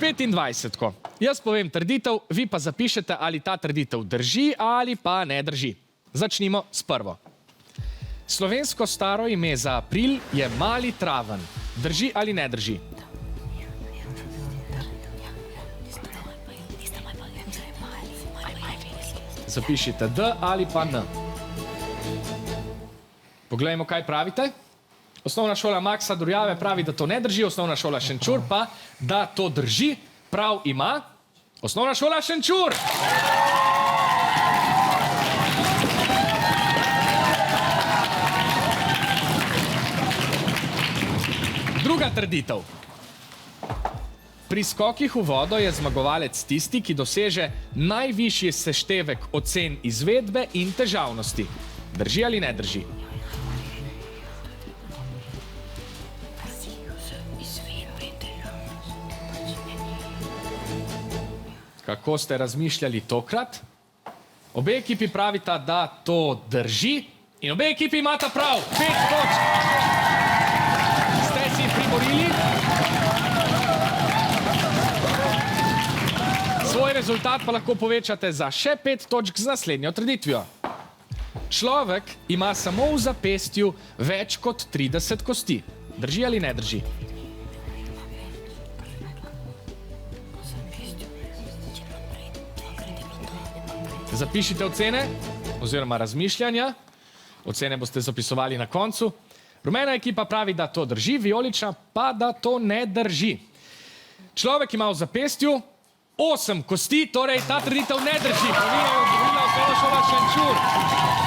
25. Jaz povem trditev, vi pa zapišete, ali ta trditev drži ali pa ne drži. Začnimo s prvo. Slovensko staro ime za april je Mali Traven. Drži ali ne drži? Zapišite D ali pa N. Poglejmo, kaj pravite. Osnovna šola Maksa Durjave pravi, da to ne drži, osnovna šola Šenčur pa, da to drži. Prav ima osnovna šola Šenčur. Druga trditev. Pri skokih v vodo je zmagovalec tisti, ki doseže najvišji seštevek ocen izvedbe in težavnosti. Drži ali ne drži? Kako ste razmišljali tokrat? Obe ekipi pravita, da to drži in obe ekipi imata prav. 5 točk. Ste si priborili? Svoj rezultat pa lahko povečate za še 5 točk z naslednjo trditvijo. Človek ima samo v zapestju več kot 30 kosti. Drži ali ne drži? Zapišite ocene oziroma razmišljanja. Ocene boste zapisovali na koncu. Rumena ekipa pravi, da to drži, vijolična pa, da to ne drži. Človek ima v zapestju 8 kosti, torej ta trditev ne drži. Pravilno je odgovorila osnovna šola Šenčur.